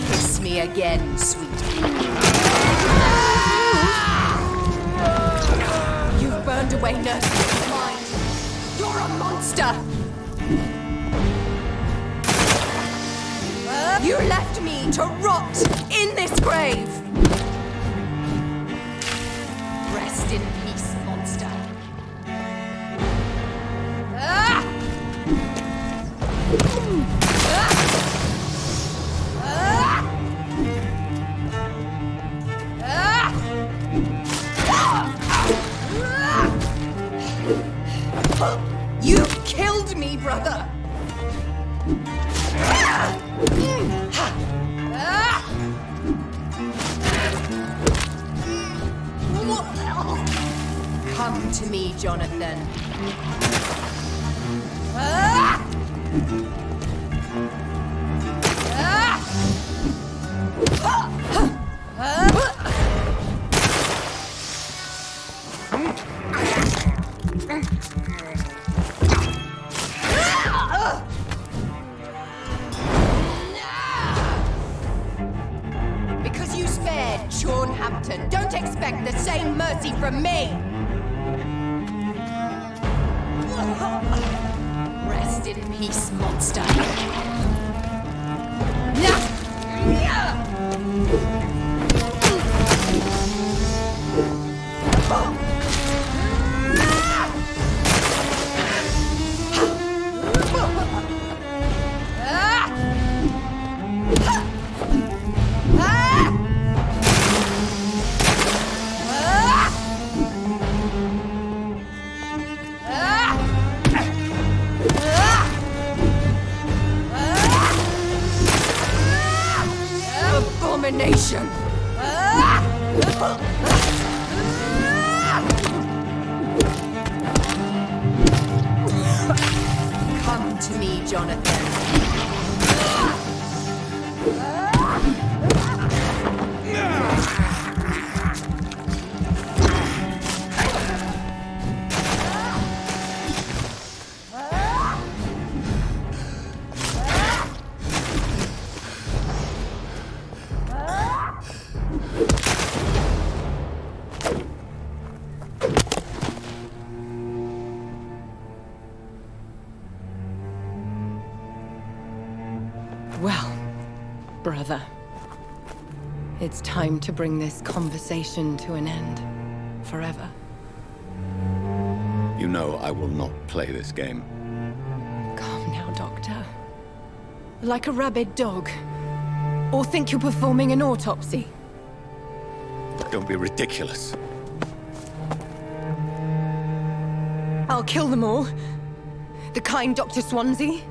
Kiss me again, sweetie. You've burned away Nurse's mind. You're a monster! You left me to rot in this grave! Rest in peace, monster. You killed me, brother! Come to me, Jonathan. Because you spared Sean Hampton, don't expect the same mercy from me! Rest in peace, monster. Abomination! Come to me, Jonathan. Well, brother, it's time to bring this conversation to an end. Forever. You know I will not play this game. Calm now, Doctor. Like a rabid dog. Or think you're performing an autopsy. Don't be ridiculous. I'll kill them all. The kind Dr. Swansea.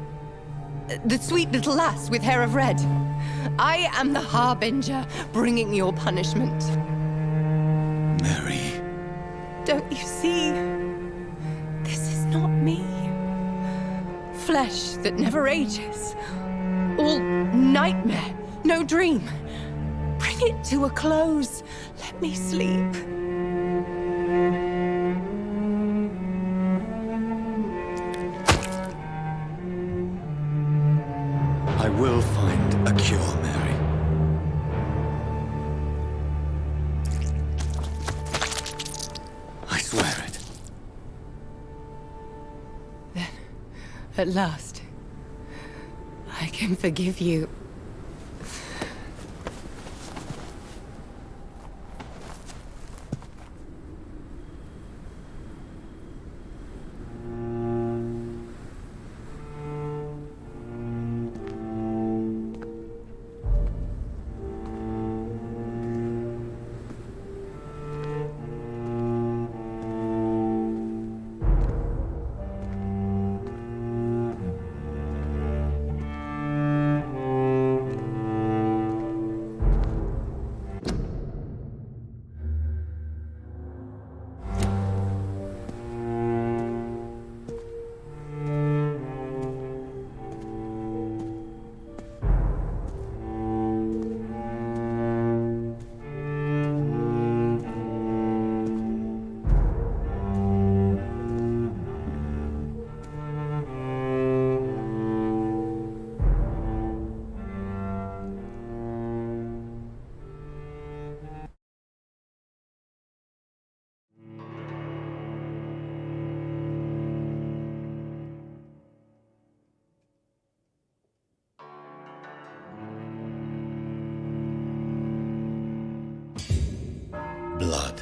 The sweet little lass with hair of red. I am the Harbinger, bringing your punishment. Mary. Don't you see? This is not me. Flesh that never ages. All nightmare, no dream. Bring it to a close. Let me sleep. I will find a cure, Mary. I swear it. Then, at last, I can forgive you. Blood.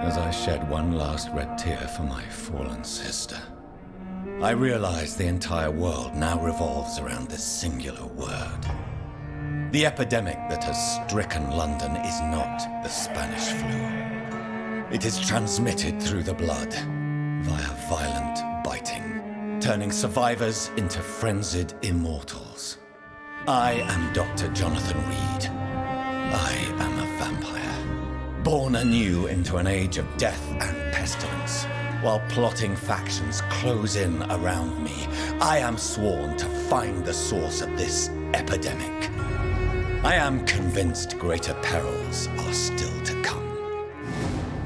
As I shed one last red tear for my fallen sister, I realize the entire world now revolves around this singular word. The epidemic that has stricken London is not the Spanish flu. It is transmitted through the blood, via violent biting, turning survivors into frenzied immortals. I am Dr. Jonathan Reid. I am a vampire, born anew into an age of death and pestilence. While plotting factions close in around me, I am sworn to find the source of this epidemic. I am convinced greater perils are still to come.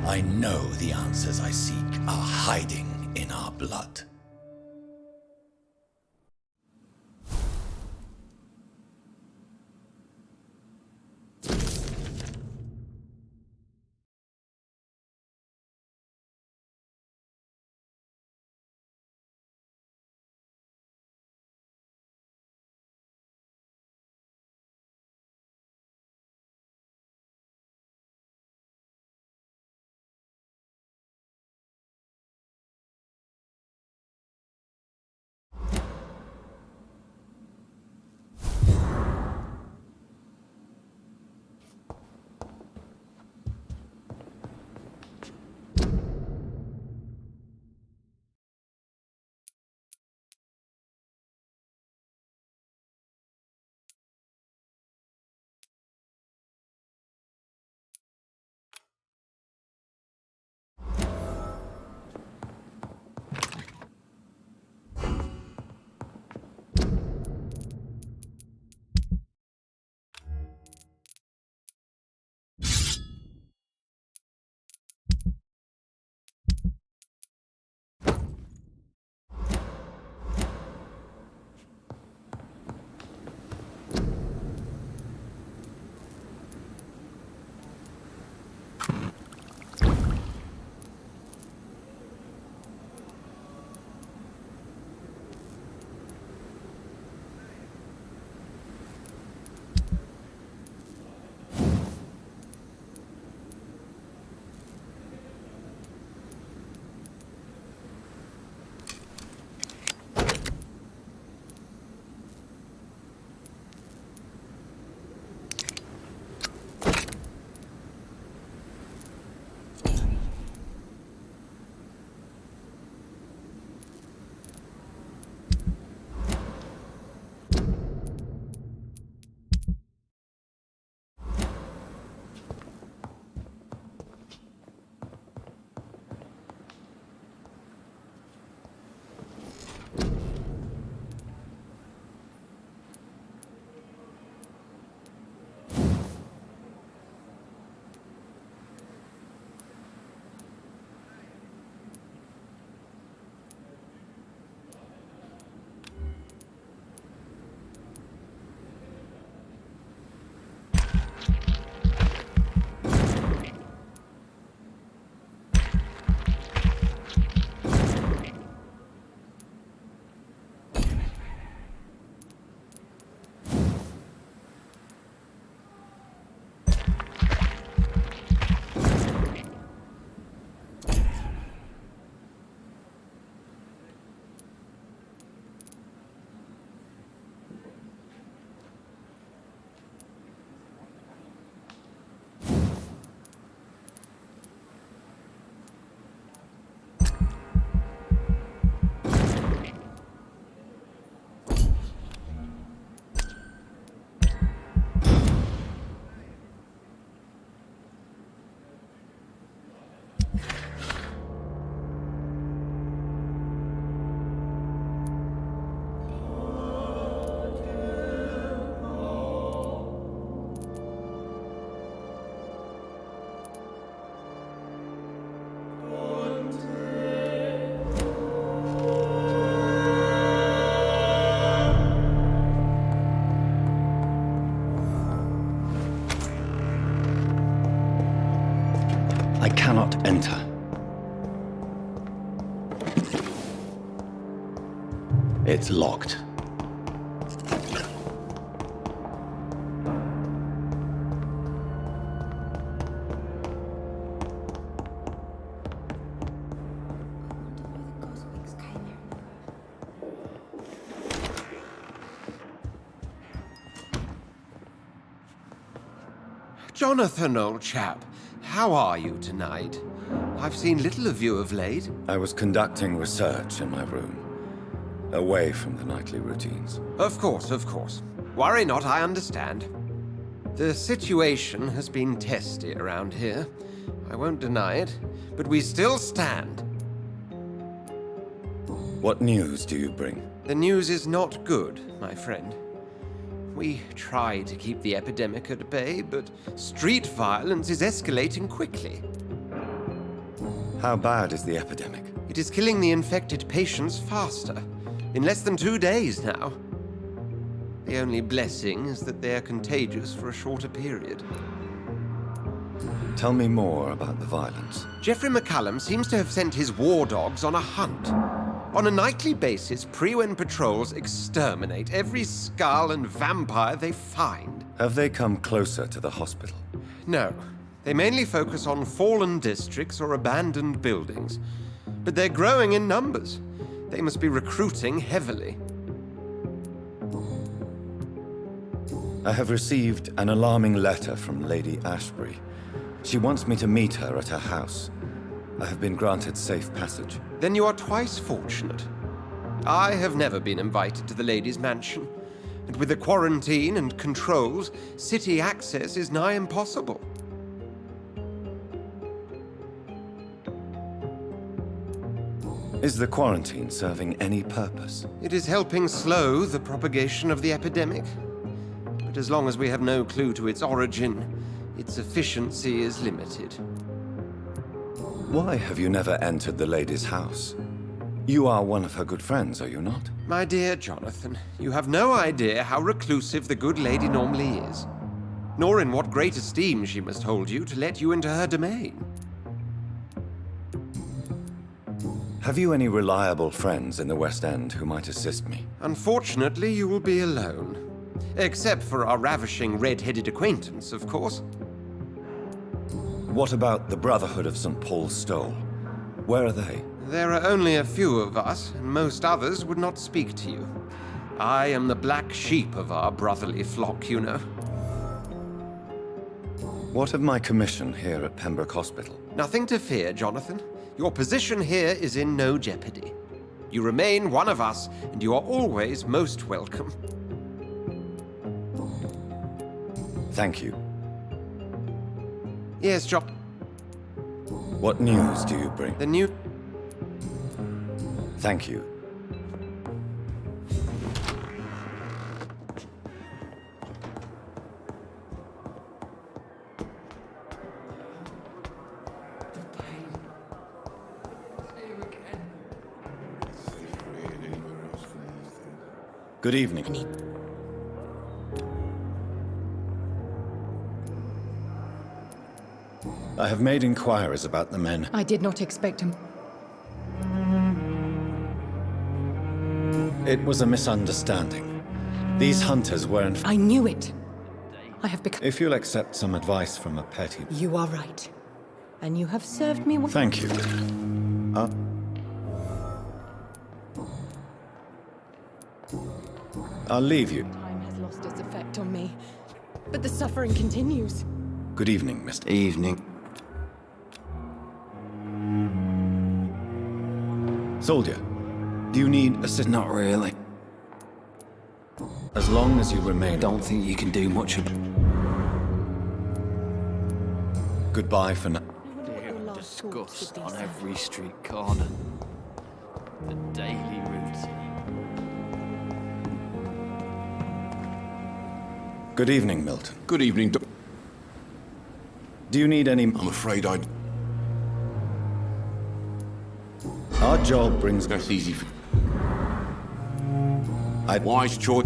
I know the answers I seek are hiding in our blood. I cannot enter. It's locked. Jonathan, old chap, how are you tonight? I've seen little of you of late. I was conducting research in my room, away from the nightly routines. Of course, of course. Worry not, I understand. The situation has been testy around here. I won't deny it, but we still stand. What news do you bring? The news is not good, my friend. We try to keep the epidemic at bay, but street violence is escalating quickly. How bad is the epidemic? It is killing the infected patients faster, in less than 2 days now. The only blessing is that they are contagious for a shorter period. Tell me more about the violence. Jeffrey McCallum seems to have sent his war dogs on a hunt. On a nightly basis, Pre-Wen patrols exterminate every skull and vampire they find. Have they come closer to the hospital? No. They mainly focus on fallen districts or abandoned buildings. But they're growing in numbers. They must be recruiting heavily. I have received an alarming letter from Lady Ashbury. She wants me to meet her at her house. I have been granted safe passage. Then you are twice fortunate. I have never been invited to the lady's mansion. And with the quarantine and controls, city access is nigh impossible. Is the quarantine serving any purpose? It is helping slow the propagation of the epidemic. But as long as we have no clue to its origin, its efficiency is limited. Why have you never entered the lady's house? You are one of her good friends, are you not? My dear Jonathan, you have no idea how reclusive the good lady normally is, nor in what great esteem she must hold you to let you into her domain. Have you any reliable friends in the West End who might assist me? Unfortunately, you will be alone. Except for our ravishing red-headed acquaintance, of course. What about the Brotherhood of St. Paul's Stole? Where are they? There are only a few of us, and most others would not speak to you. I am the black sheep of our brotherly flock, you know. What of my commission here at Pembroke Hospital? Nothing to fear, Jonathan. Your position here is in no jeopardy. You remain one of us, and you are always most welcome. Thank you. Yes, John. What news do you bring? The new... Thank you. Good evening. I have made inquiries about the men. I did not expect him. It was a misunderstanding. These hunters were in... I knew it. I have become... If you'll accept some advice from a petty... You are right. And you have served me well. Thank you. I'll leave you. Time has lost its effect on me. But the suffering continues. Good evening, Mr. Evening. Soldier, do you need assistance? Not really. As long as you remain... I don't think you can do much about it. Goodbye for now. Discuss on every street corner. The daily routine. Good evening, Milton. Good evening, Do you need any... I'm afraid I... Our job brings... That's easy for... I'd... Wise choice.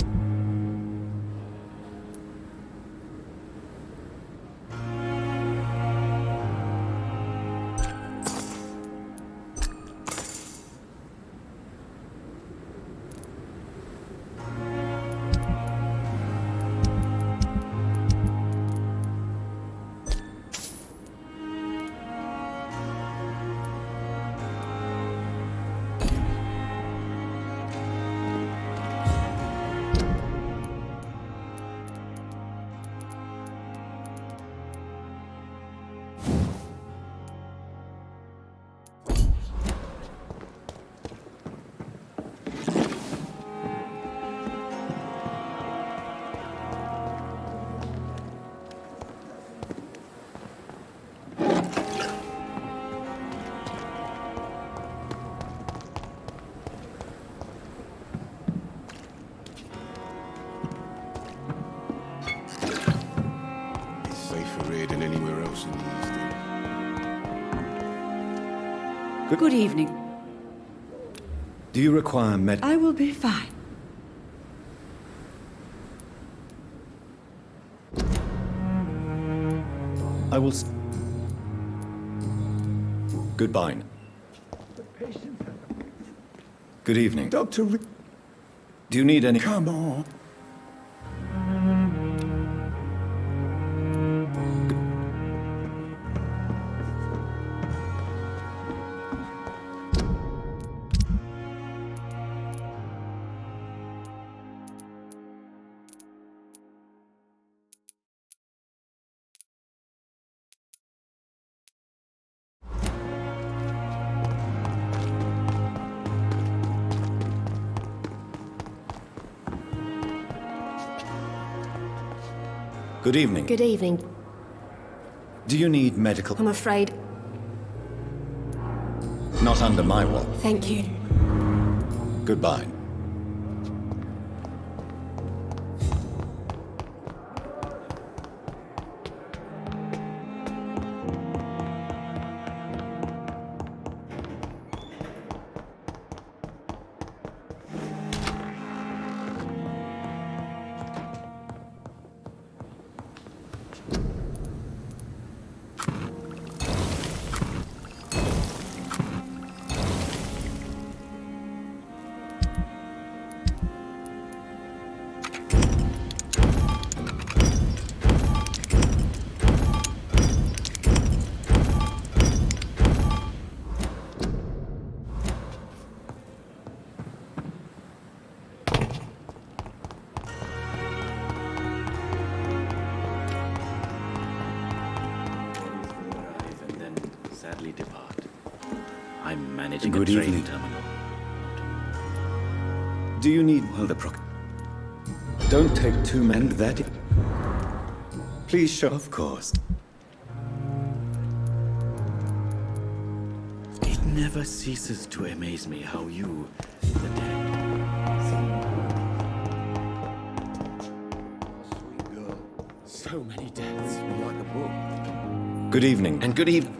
here than anywhere else in the East End. Good evening. Do you require I will be fine. I will... Goodbye. Good evening. Dr. Reid, Do you need any... come on. Good evening. Good evening. Do you need medical... I'm afraid... Not under my watch. Thank you. Goodbye. And then sadly depart. I'm managing Good a train evening. terminal. Do you need... Well, the proc... Don't take too many... And that... Please show... Of course. It never ceases to amaze me how you, the dead, Sweet girl, so many deaths. you like a book. Good evening. And good evening.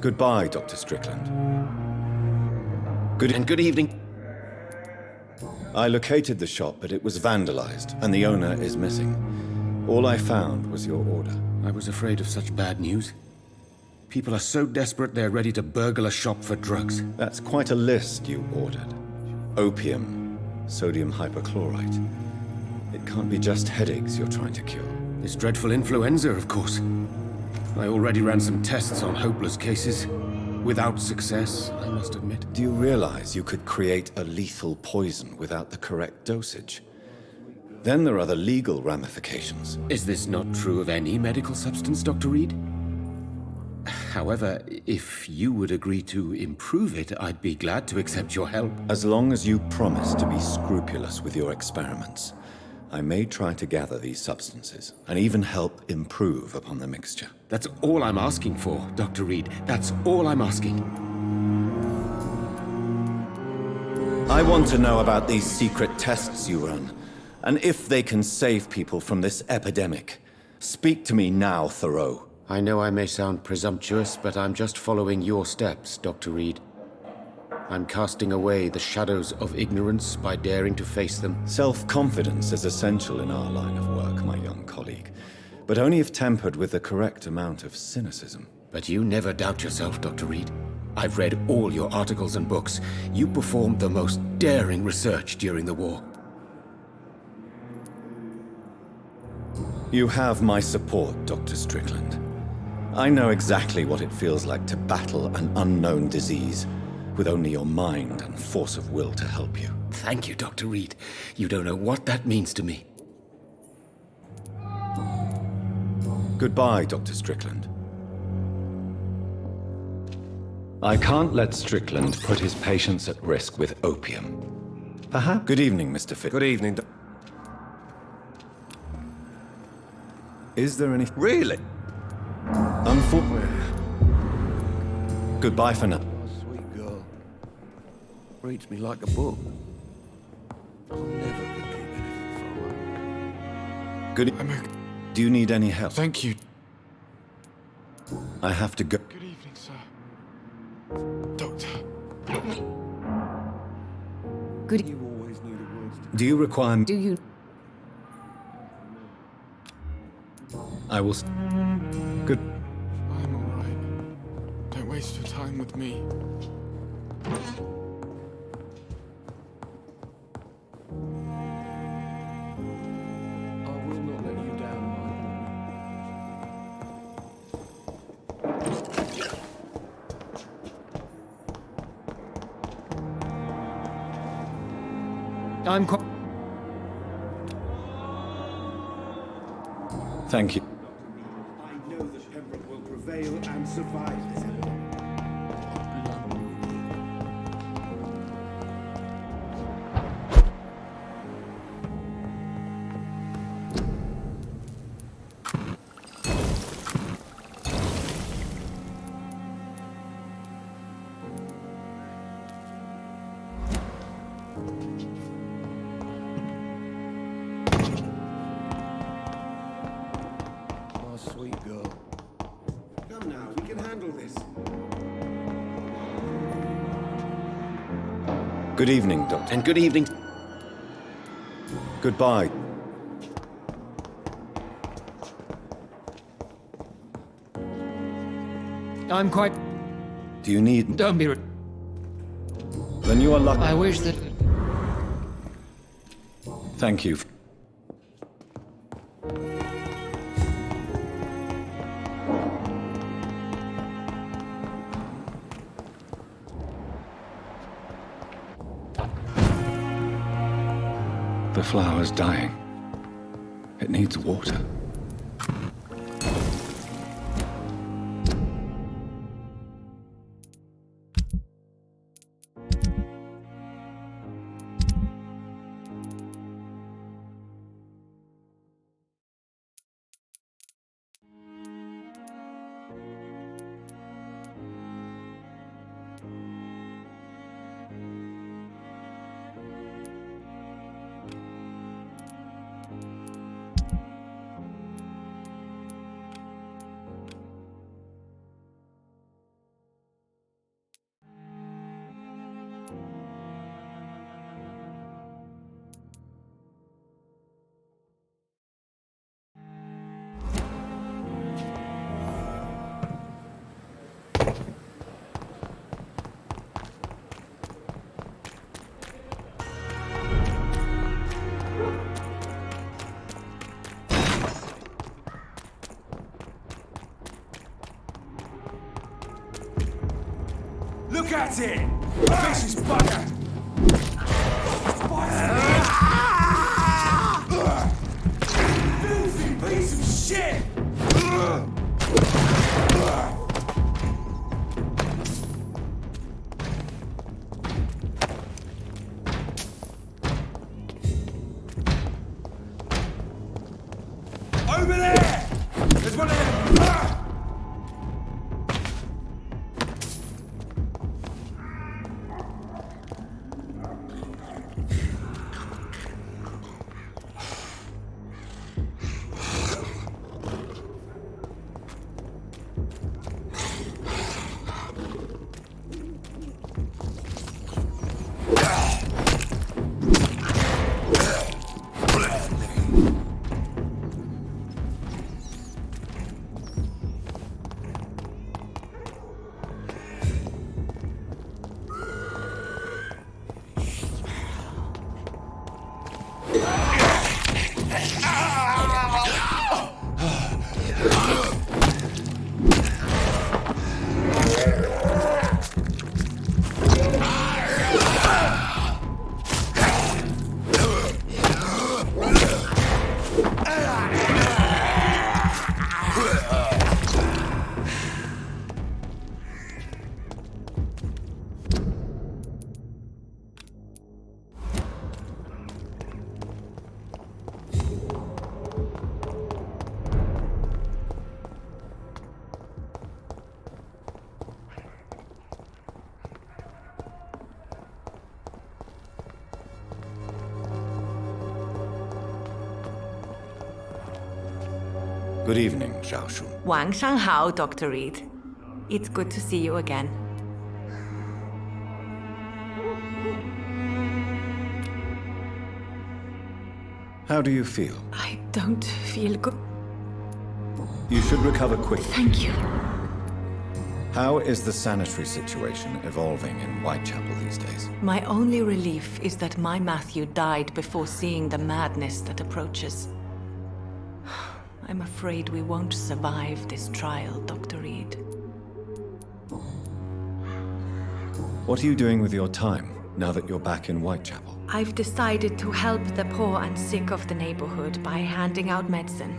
Goodbye, Dr. Strickland. Good evening. I located the shop, but it was vandalized, and the owner is missing. All I found was your order. I was afraid of such bad news. People are so desperate they're ready to burgle a shop for drugs. That's quite a list you ordered. Opium, sodium hypochlorite. It can't be just headaches you're trying to cure. This dreadful influenza, of course. I already ran some tests on hopeless cases. Without success, I must admit. Do you realize you could create a lethal poison without the correct dosage? Then there are the legal ramifications. Is this not true of any medical substance, Dr. Reid? However, if you would agree to improve it, I'd be glad to accept your help. As long as you promise to be scrupulous with your experiments, I may try to gather these substances and even help improve upon the mixture. That's all I'm asking for, Dr. Reid. That's all I'm asking. I want to know about these secret tests you run, and if they can save people from this epidemic. Speak to me now, Thoreau. I know I may sound presumptuous, but I'm just following your steps, Dr. Reid. I'm casting away the shadows of ignorance by daring to face them. Self-confidence is essential in our line of work, my young colleague, but only if tempered with the correct amount of cynicism. But you never doubt yourself, Dr. Reid. I've read all your articles and books. You performed the most daring research during the war. You have my support, Dr. Strickland. I know exactly what it feels like to battle an unknown disease, with only your mind and force of will to help you. Thank you, Dr. Reid. You don't know what that means to me. Goodbye, Dr. Strickland. I can't let Strickland put his patients at risk with opium. Perhaps... Good evening, Mr. Fitz. Good evening, Is there any... Really? Unfortunately... Goodbye for now. Sweet girl. Reads me like a book. I'll never could keep anything from her. Good... Do you need any help? Thank you. I have to go. Good evening, sir. Doctor. Good. Do you require... Do you? I will... Good. I'm alright. Don't waste your time with me. I will not let you down, I'm quite... Thank you. I know that Pembroke will prevail and survive this epidemic. my sweet girl. Come now, we can handle this. Good evening, Doctor. And good evening. Goodbye. I'm quite... Do you need... Don't be... Then you are lucky. I wish that... Thank you. The flower's dying. It needs water. Look at it! Vicious bugger! Filthy piece of shit! Over there! There's one of them! Good evening, Xiaoshun. 晚上好, Dr. Reid. It's good to see you again. How do you feel? I don't feel good. You should recover quickly. Thank you. How is the sanitary situation evolving in Whitechapel these days? My only relief is that my Matthew died before seeing the madness that approaches. I'm afraid we won't survive this trial, Dr. Reid. What are you doing with your time, now that you're back in Whitechapel? I've decided to help the poor and sick of the neighborhood by handing out medicine.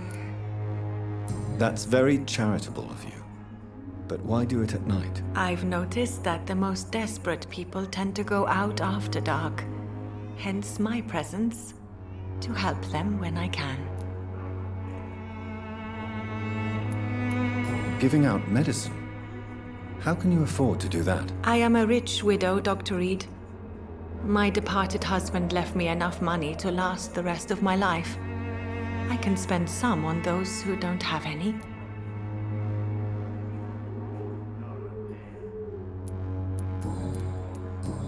That's very charitable of you. But why do it at night? I've noticed that the most desperate people tend to go out after dark. Hence my presence, to help them when I can. Giving out medicine? How can you afford to do that? I am a rich widow, Dr. Reid. My departed husband left me enough money to last the rest of my life. I can spend some on those who don't have any.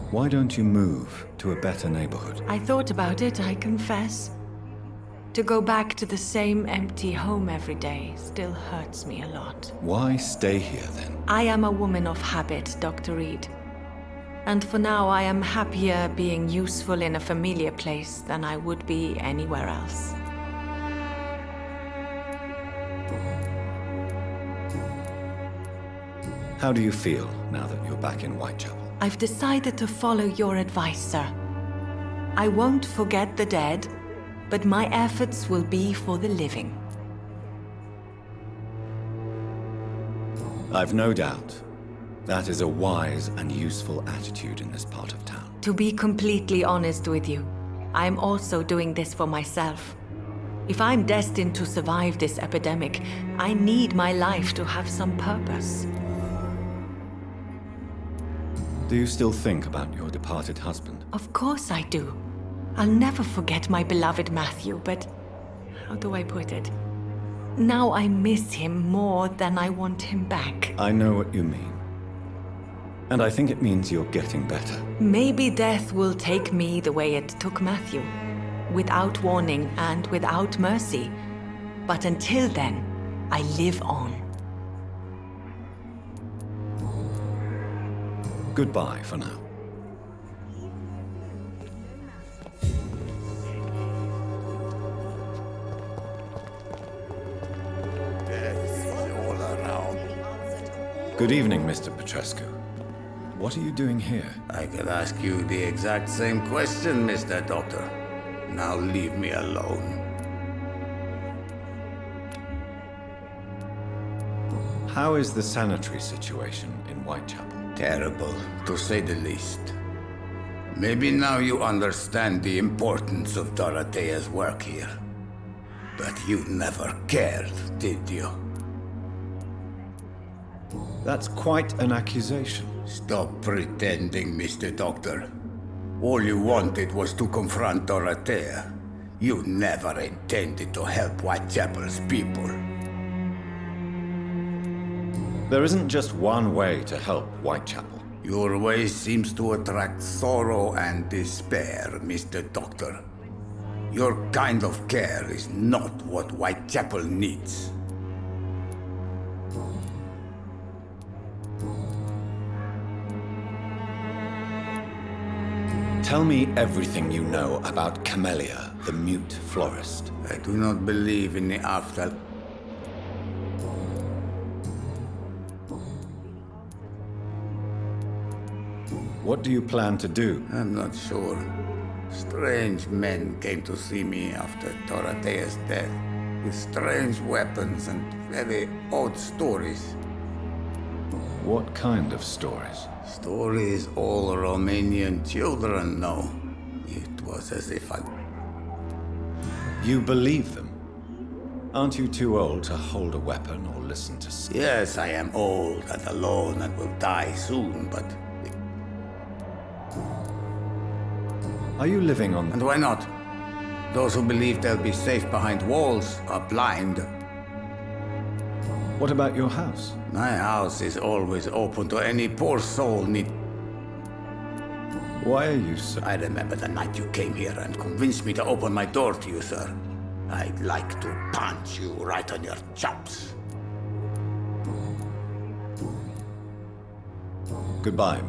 Why don't you move to a better neighborhood? I thought about it, I confess. To go back to the same empty home every day still hurts me a lot. Why stay here then? I am a woman of habit, Dr. Reid. And for now, I am happier being useful in a familiar place than I would be anywhere else. How do you feel now that you're back in Whitechapel? I've decided to follow your advice, sir. I won't forget the dead, but my efforts will be for the living. I've no doubt. That is a wise and useful attitude in this part of town. To be completely honest with you, I'm also doing this for myself. If I'm destined to survive this epidemic, I need my life to have some purpose. Do you still think about your departed husband? Of course I do. I'll never forget my beloved Matthew, but how do I put it? Now I miss him more than I want him back. I know what you mean. And I think it means you're getting better. Maybe death will take me the way it took Matthew, without warning and without mercy. But until then, I live on. Goodbye for now. Good evening, Mr. Petrescu. What are you doing here? I could ask you the exact same question, Mr. Doctor. Now leave me alone. How is the sanitary situation in Whitechapel? Terrible, to say the least. Maybe now you understand the importance of Dorothea's work here. But you never cared, did you? That's quite an accusation. Stop pretending, Mr. Doctor. All you wanted was to confront Dorothea. You never intended to help Whitechapel's people. There isn't just one way to help Whitechapel. Your way seems to attract sorrow and despair, Mr. Doctor. Your kind of care is not what Whitechapel needs. Tell me everything you know about Camellia, the mute florist. I do not believe in the afterlife. What do you plan to do? I'm not sure. Strange men came to see me after Dorothea's death, with strange weapons and very odd stories. What kind of stories? Stories all Romanian children know. It was as if I... You believe them? Aren't you too old to hold a weapon or listen to... Yes, I am old and alone and will die soon, but... Are you living on... And why not? Those who believe they'll be safe behind walls are blind. What about your house? My house is always open to any poor soul need. Why are you so... I remember the night you came here and convinced me to open my door to you, sir. I'd like to punch you right on your chops. Goodbye.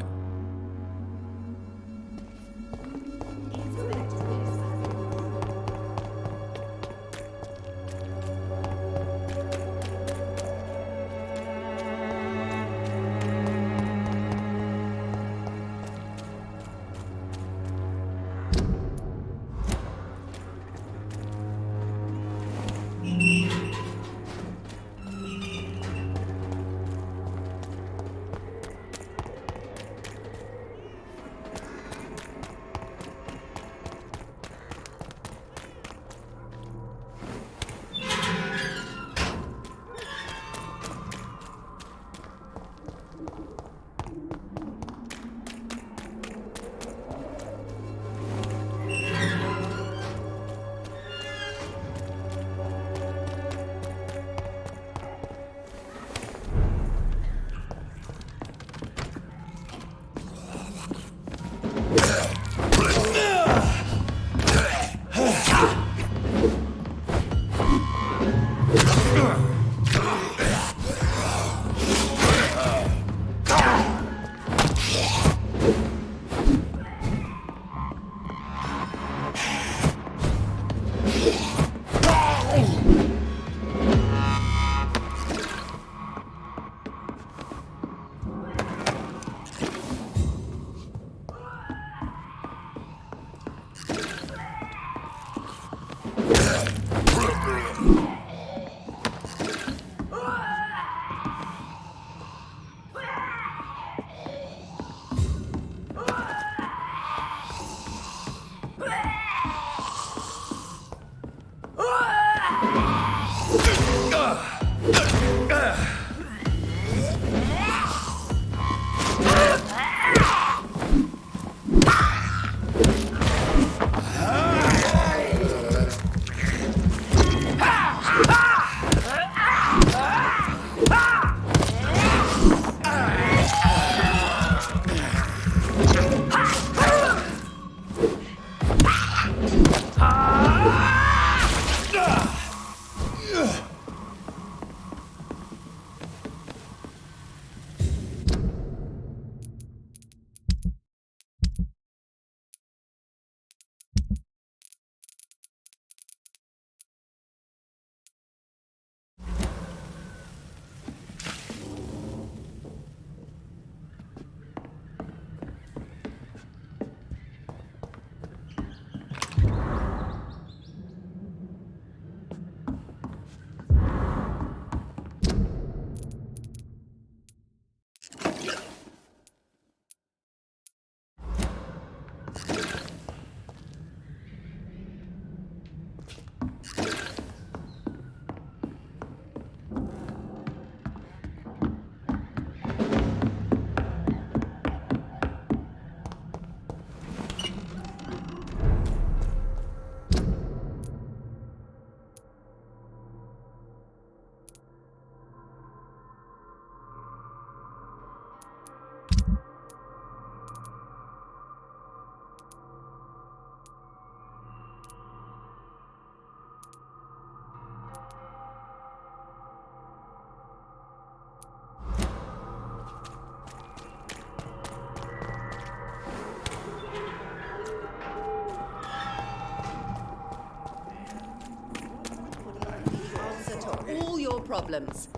All your problems.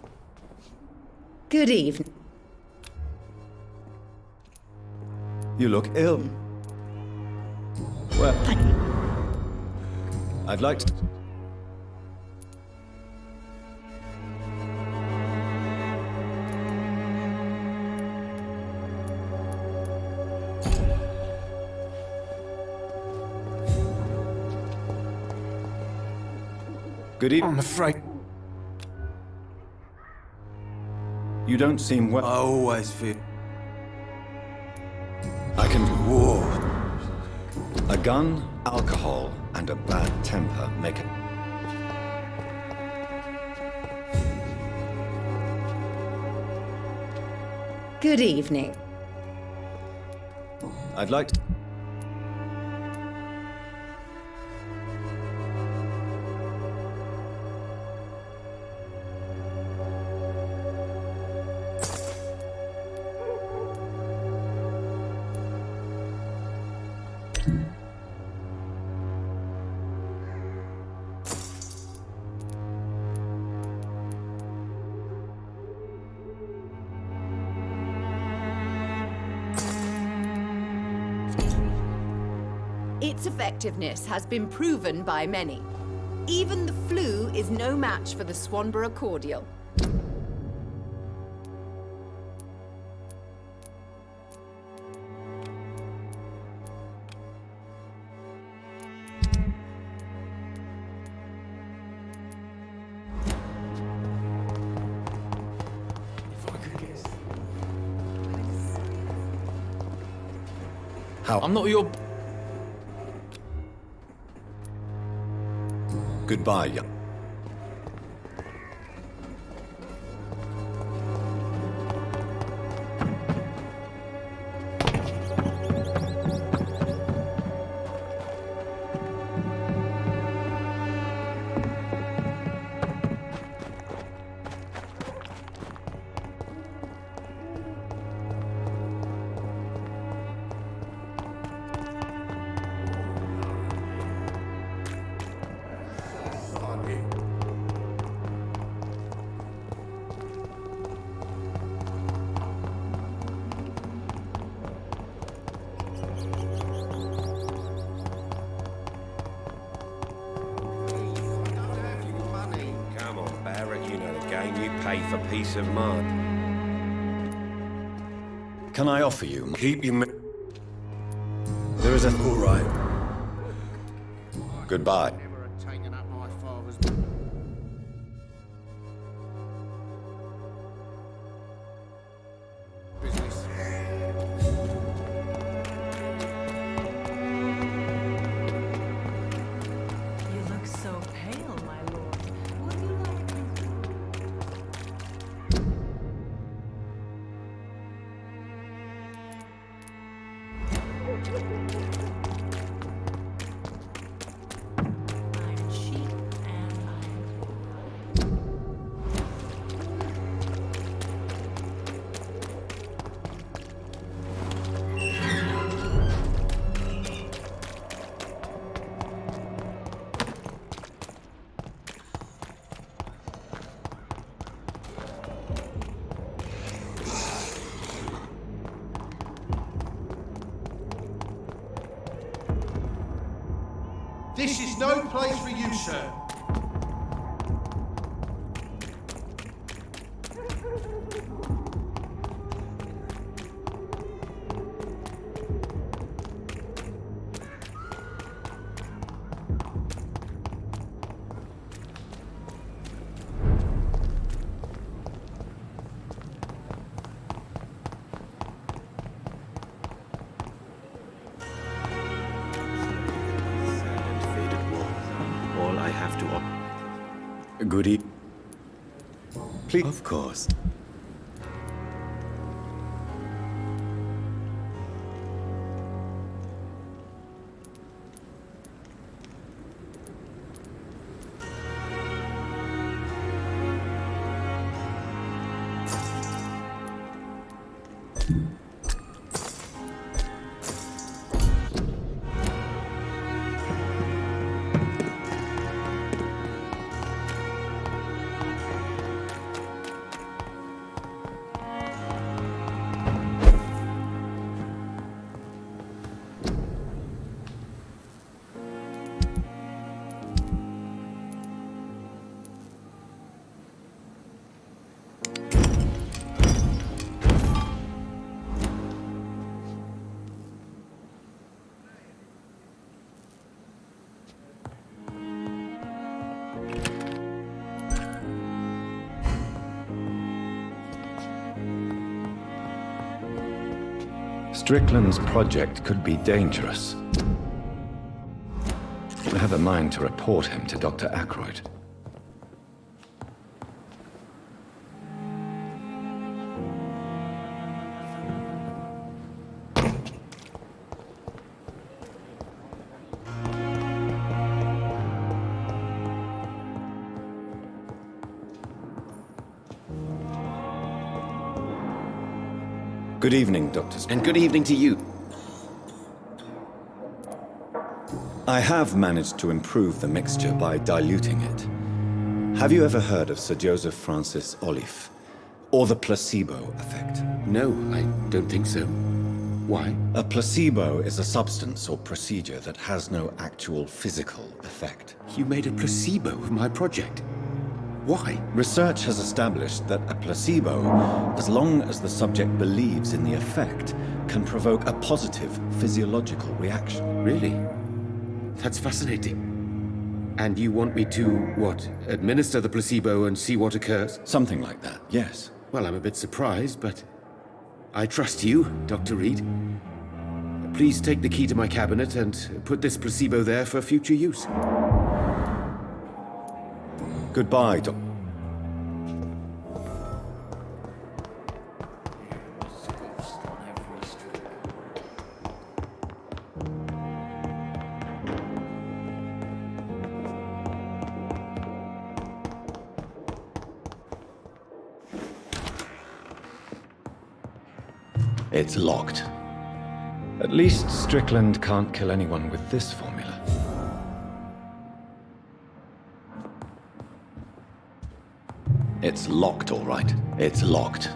Good evening. You look ill. Well, I'd like to... Good evening. I'm afraid... You don't seem well. I always feel... I can... Whoa. A gun, alcohol, and a bad temper make it... Good evening. I'd like to... Its effectiveness has been proven by many. Even the flu is no match for the Swanborough cordial. How? I'm not your... Goodbye, young... For peace of mind. Can I offer you... Keep your... There is a... All right. Goodbye. You look so pale, my lord. Would you like me I'm cheap and This is no place for you, sir. Goody. Please. Of course. Strickland's project could be dangerous. I have a mind to report him to Dr. Ackroyd. Good evening, Dr. And good evening to you. I have managed to improve the mixture by diluting it. Have you ever heard of Sir Joseph Francis Olive? Or the placebo effect? No, I don't think so. Why? A placebo is a substance or procedure that has no actual physical effect. You made a placebo of my project. Why? Research has established that a placebo, as long as the subject believes in the effect, can provoke a positive physiological reaction. Really? That's fascinating. And you want me to, what, administer the placebo and see what occurs? Something like that, yes. Well, I'm a bit surprised, but I trust you, Dr. Reid. Please take the key to my cabinet and put this placebo there for future use. Goodbye, Doc. It's locked. At least Strickland can't kill anyone with this formula. It's locked, all right. It's locked.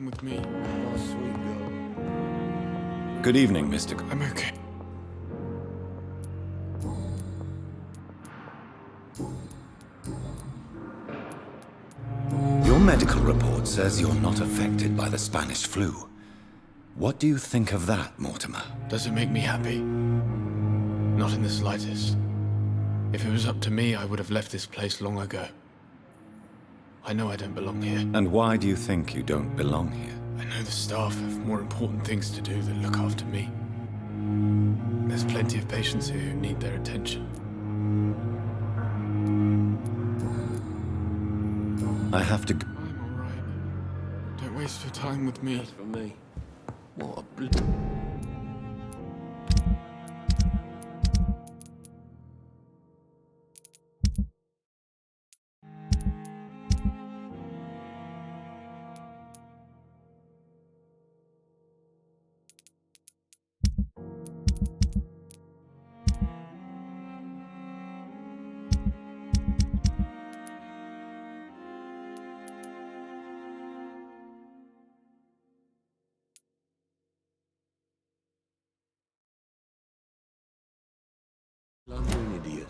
With me. Oh, sweet girl. Good evening, Mr. I'm okay. Your medical report says you're not affected by the Spanish flu. What do you think of that, Mortimer? Does it make me happy? Not in the slightest. If it was up to me, I would have left this place long ago. I know I don't belong here. And why do you think you don't belong here? I know the staff have more important things to do than look after me. There's plenty of patients here who need their attention. I have to go. I'm alright. Don't waste your time with me. That's for me. What a London idiot.